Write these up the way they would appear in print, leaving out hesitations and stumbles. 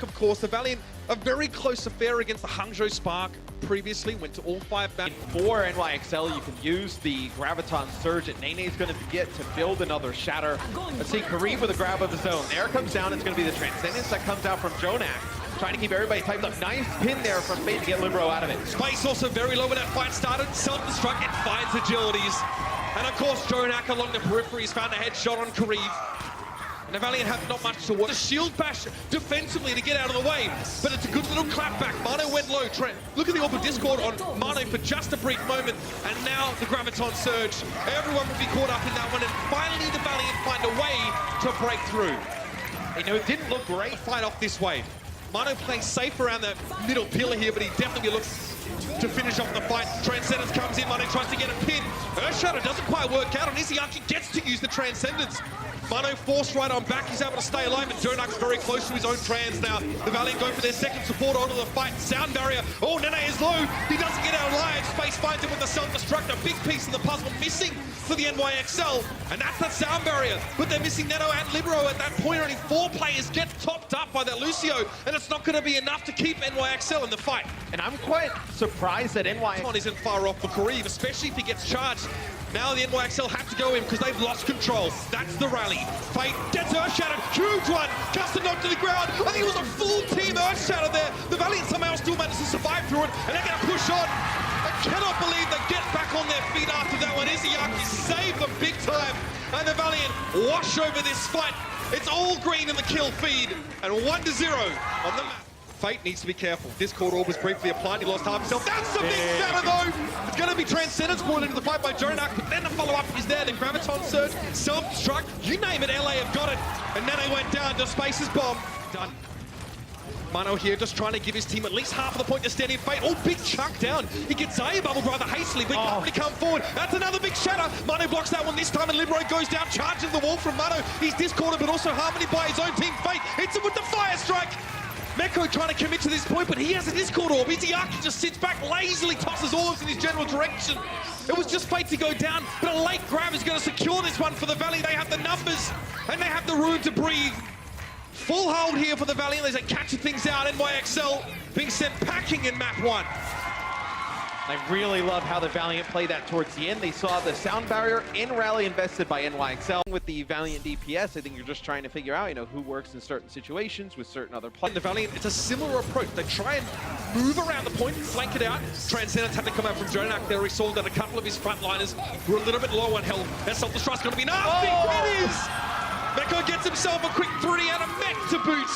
of course. The Valiant, a very close affair against the Hangzhou Spark previously, went to all 5 matches. For NYXL, you can use the Graviton Surge that Nene's going to get to build another Shatter. Let's see, Kareem with a grab of his own. There comes down, it's going to be the Transcendence that comes out from Jonak. Trying to keep everybody typed up. Nice pin there from Fate to get Libero out of it. Space also very low when that fight started. Self-destruct, it finds agilities. And of course, Jonak along the peripheries found a headshot on Kareem. And the Valiant have not much to work. The shield bash defensively to get out of the way, but it's a good little clapback. Mano went low. Look at the Orb of Discord on Mano for just a brief moment, and now the Graviton Surge. Everyone will be caught up in that one, and finally the Valiant find a way to break through. You know, it didn't look great fight off this wave. Mano playing safe around the middle pillar here, but he definitely looks to finish off the fight. Transcendence comes in, Mano tries to get a pin. Earthshatter doesn't quite work out, and Izayaki gets to use the Transcendence. Mano forced right on back, he's able to stay alive, and Jonak's very close to his own trans now. The Valiant go for their second support onto the fight. Sound barrier, oh, Nene is low, he doesn't get out alive. Space finds him with the self-destruct, a big piece of the puzzle missing for the NYXL, and that's that sound barrier. But they're missing Neto and Libero at that point. Only 4 players get topped up by that Lucio, and it's not going to be enough to keep NYXL in the fight. And I'm quite surprised that NYXL isn't far off for Kareem, especially if he gets charged. Now the NYXL have to go in because they've lost control. That's the rally. Fate gets Earthshatter, huge one. Custom knocked to the ground. I think it was a full team Earthshatter there. The Valiant somehow still managed to survive through it, and they're going to push on. I cannot believe they get back on their feet after that one. Izayaki saved them big time, and the Valiant wash over this fight. It's all green in the kill feed, and 1-0 on the map. Fate needs to be careful. Discord Orb was briefly applied, he lost half himself. That's a big shatter though! It's gonna be Transcendence brought into the fight by Jonak, but then the follow-up is there. The Graviton Surge, self-destruct, you name it, LA have got it. And Nene went down to Space's bomb. Done. Mano here just trying to give his team at least half of the point to steady Fate. Oh, big chunk down. He gets Zaya bubbled rather hastily, but he can't really come forward. That's another big shatter. Mano blocks that one this time, and Libero goes down, charges the wall from Mano. He's discorded, but also Harmony by his own team. Fate hits him with the fire strike. Meko trying to commit to this point, but he has a Discord Orb. Izayaki just sits back, lazily tosses orbs in his general direction. It was just Fate to go down, but a late grab is going to secure this one for the Valiant. They have the numbers, and they have the room to breathe. Full hold here for the Valiant as they catch things out. NYXL being sent packing in map 1. I really love how the Valiant played that towards the end. They saw the sound barrier in rally invested by NYXL. With the Valiant DPS, I think you're just trying to figure out, you know, who works in certain situations with certain other players. The Valiant, it's a similar approach. They try and move around the point, flank it out. Transcendence had to come out from Jonak there. We saw that a couple of his frontliners were a little bit low on health. That self-destruct's going to be nasty. It is! Meko gets himself a quick 3 and a mech to boot.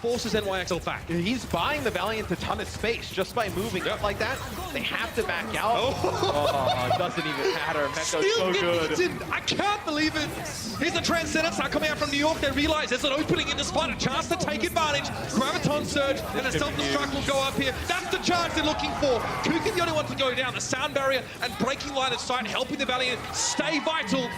Forces NYXL back. He's buying the Valiant a ton of space just by moving up like that. They have to back out. Oh, it doesn't even matter. Meko's so good. I can't believe it. Here's the Transcendence now coming out from New York. They realize there's an opening in this fight, a chance to take advantage. Graviton Surge and a self-destruct will go up here. That's the chance they're looking for. Kukin the only one to go down. The sound barrier and breaking line of sight, helping the Valiant stay vital.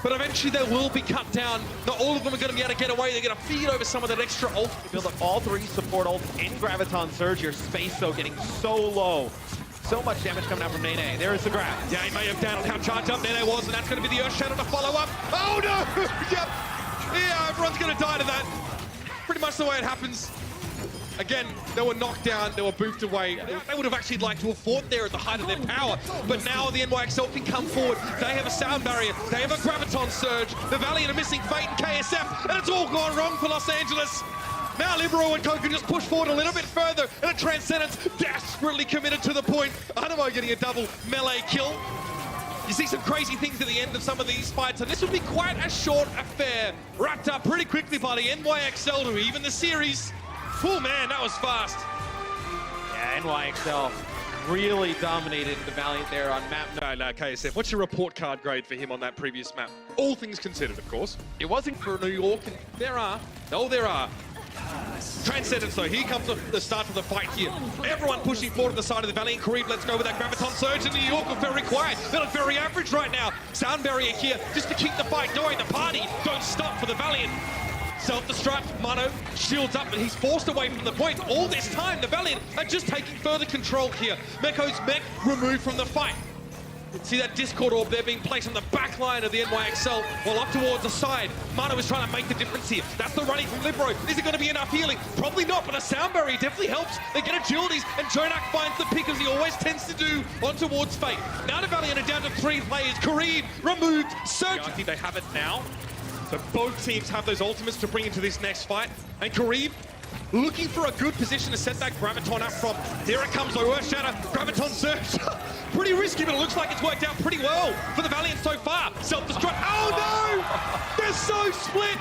But eventually they will be cut down. Not all of them are going to be able to get away. They're going to feed over some of that extra ult. Build up all 3 support ults in Graviton Surge. Your space, though, getting so low. So much damage coming out from Nene. There is the grab. Yeah, he may have downed how charged up Nene was, and that's going to be the Earthshatter to follow up. Oh, no! Yep. Yeah, everyone's going to die to that. Pretty much the way it happens. Again, they were knocked down, they were boofed away. They would have actually liked to have fought there at the height of their power. But now the NYXL can come forward. They have a sound barrier. They have a Graviton Surge. The Valiant are missing Fate and KSF. And it's all gone wrong for Los Angeles. Now Libero and Co can just push forward a little bit further. And a Transcendence desperately committed to the point. Animo getting a double melee kill. You see some crazy things at the end of some of these fights, and this will be quite a short affair. Wrapped up pretty quickly by the NYXL to even the series. Oh man, that was fast. Yeah, NYXL really dominated the Valiant there on map. No, KSF. What's your report card grade for him on that previous map? All things considered, of course. It wasn't for New York, and there are. Transcendence though, here comes the start of the fight here. Everyone pushing forward to the side of the Valiant. Kareem, let's go with that Graviton Surge, and New York are very quiet. They look very average right now. Sound barrier here, just to keep the fight going. The party don't stop for the Valiant. Self-destruct, Mano shields up, but he's forced away from the point. All this time, the Valiant are just taking further control here. Meko's mech removed from the fight. See that Discord orb there being placed on the back line of the NYXL, while up towards the side. Mano is trying to make the difference here. That's the running from Libro. Is it going to be enough healing? Probably not, but a sound barrier definitely helps. They get agilities, and Jonak finds the pick, as he always tends to do, on towards Fate. Now the Valiant are down to 3 players. Kareem removed. Surge. I think they have it now. So both teams have those ultimates to bring into this next fight. And Kareem looking for a good position to set that Graviton up from. Here it comes, though, Earthshatter. Graviton Surge. Pretty risky, but it looks like it's worked out pretty well for the Valiant so far. Self-destruct. Oh, no! They're so split!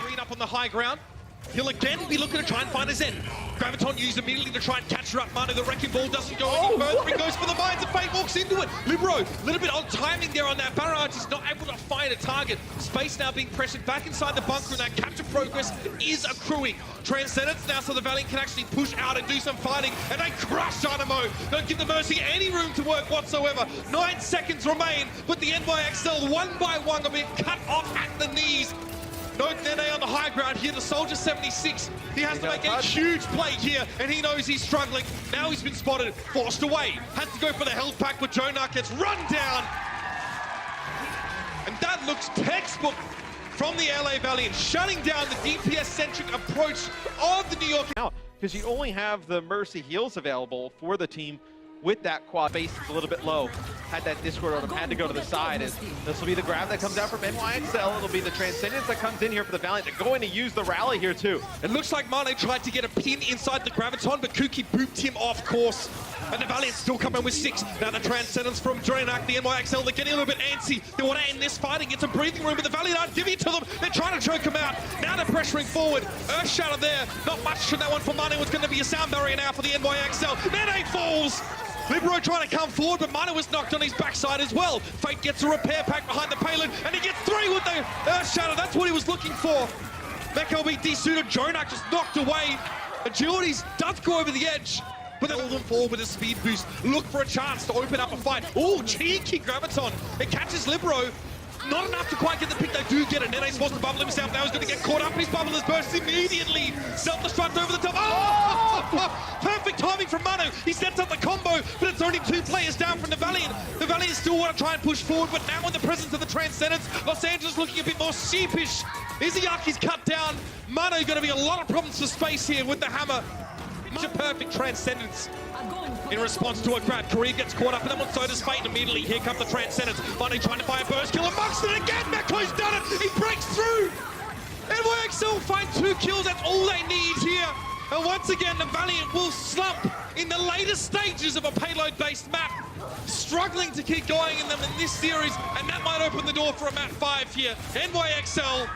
Green up on the high ground. He'll again be looking to try and find a Zen. Graviton used immediately to try and catch her up. Mano, the Wrecking Ball doesn't go any further. He goes for the mines, and Fate walks into it. Libro, a little bit on timing there on that barrage. He's not able to find a target. Space now being pressured back inside the bunker, and that capture progress is accruing. Transcendence now, so the Valiant can actually push out and do some fighting, and they crush Dynamo. Don't give the Mercy any room to work whatsoever. 9 seconds remain, but the NYXL one by one are being cut off at the knees. No Nene on the high ground here, the Soldier 76. He has to make a huge play here, and he knows he's struggling. Now he's been spotted, forced away. Has to go for the health pack, but Jonak gets run down. And that looks textbook from the LA Valiant, shutting down the DPS-centric approach of the New York. Now, because you only have the Mercy heals available for the team with that quad. Base is a little bit low. Had that Discord on him, had to go to the side. And this will be the grab that comes out from NYXL. It'll be the Transcendence that comes in here for the Valiant. They're going to use the rally here too. It looks like Mane tried to get a pin inside the Graviton, but Kuki booped him off course. And the Valiant still come in with 6. Now the Transcendence from Jonak, the NYXL, they're getting a little bit antsy. They want to end this fight and get some breathing room, but the Valiant aren't giving it to them. They're trying to choke him out. Now they're pressuring forward. Earthshatter there. Not much from that one for Mane. Was going to be a sound barrier now for the NYXL. Nene falls. Libero trying to come forward, but Mano was knocked on his backside as well. Fate gets a repair pack behind the payload, and he gets 3 with the Earthshatter. That's what he was looking for. Meko being desuited. Jonak just knocked away. Agilities does go over the edge, but they'll them forward with a speed boost. Look for a chance to open up a fight. Oh, cheeky Graviton. It catches Libero. Not enough to quite get the pick. They do get it. Nene's supposed to bubble himself. Now he's going to get caught up. His bubble has burst immediately. Self-destruct over the top. Oh! Perfect timing from Mano. He sets up the combo, but it's only 2 players down from the Valiant. The Valiant still want to try and push forward, but now in the presence of the Transcendence, Los Angeles looking a bit more sheepish. Izayaki's cut down. Mano going to be a lot of problems for space here with the hammer. Such a perfect Transcendence. In response to a grab, Kareem gets caught up, and then one so does Fate immediately. Here comes the Transcendence. Mane trying to find a burst kill amongst it again. Meko's done it. He breaks through. NYXL find 2 kills. That's all they need here. And once again, the Valiant will slump in the later stages of a payload-based map. Struggling to keep going in them in this series, and that might open the door for a map 5 here. NYXL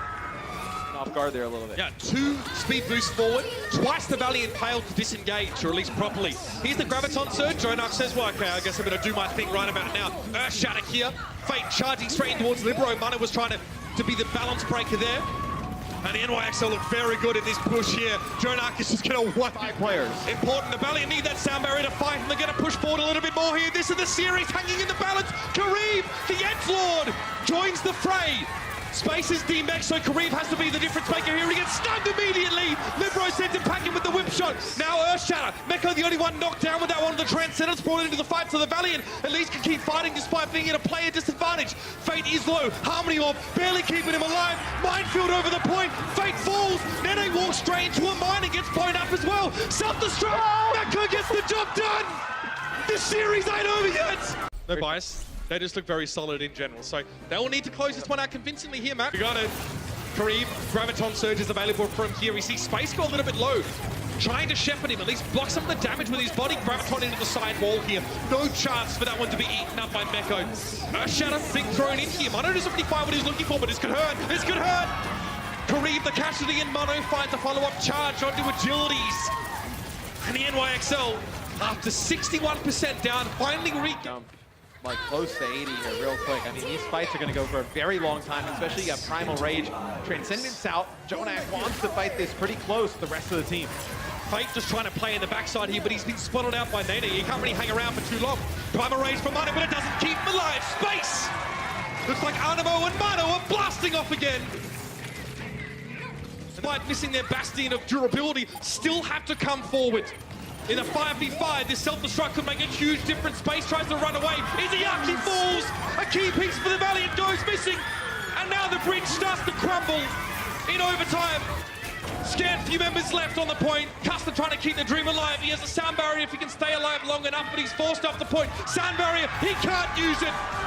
Off guard there a little bit. Yeah, 2 speed boosts forward. Twice the Valiant failed to disengage, or at least properly. Here's the Graviton Surge. Jonak says, well, okay, I guess I'm going to do my thing right about now. Earthshatter here. Fate charging straight in towards Libero. Mane was trying to be the balance breaker there. And the NYXL look very good in this push here. Jonak is just going to 5 players. Important. The Valiant need that sound barrier to fight, and they're going to push forward a little bit more here. This is the series hanging in the balance. Kareem, the Edgelord, joins the fray. Space is D-Max, so Kareem has to be the difference maker here. He gets stunned immediately. Libero sends him packing with the whip shot. Now Earthshatter. Meko the only one knocked down with that one of the Transcendence brought into the fight, so the Valiant at least can keep fighting despite being at a player disadvantage. Fate is low. Harmony Orb barely keeping him alive. Minefield over the point. Fate falls. Nene walks straight into a mine and gets blown up as well. Self-destruct. Meko gets the job done. This series ain't over yet. No bias. They just look very solid in general. So they will need to close this one out convincingly here, Matt. We got it. Kareem, Graviton Surge is available from here. We see Space go a little bit low. Trying to shepherd him, at least block some of the damage with his body. Graviton into the side wall here. No chance for that one to be eaten up by Meko. Earthshatter being thrown in here. Mano doesn't really find what he's looking for, but this could hurt. This could hurt. Kareem, the casualty, and Mano finds a follow-up charge onto Agilities. And the NYXL, after 61% down, finally like close to 80 here real quick. I mean, these fights are going to go for a very long time, especially you got Primal Rage. Transcendence out. Jonak wants to fight this pretty close to the rest of the team. Fate just trying to play in the backside here, but he's been spotted out by Nene. He can't really hang around for too long. Primal Rage for Mano, but it doesn't keep him alive. Space! Looks like Animo and Mano are blasting off again. Despite missing their bastion of durability, still have to come forward. In a 5v5, this self-destruct could make a huge difference. Space tries to run away. Izayaki falls. A key piece for the Valiant goes missing. And now the bridge starts to crumble in overtime. Scant few members left on the point. Custer trying to keep the dream alive. He has a sound barrier if he can stay alive long enough, but he's forced off the point. Sound barrier, he can't use it.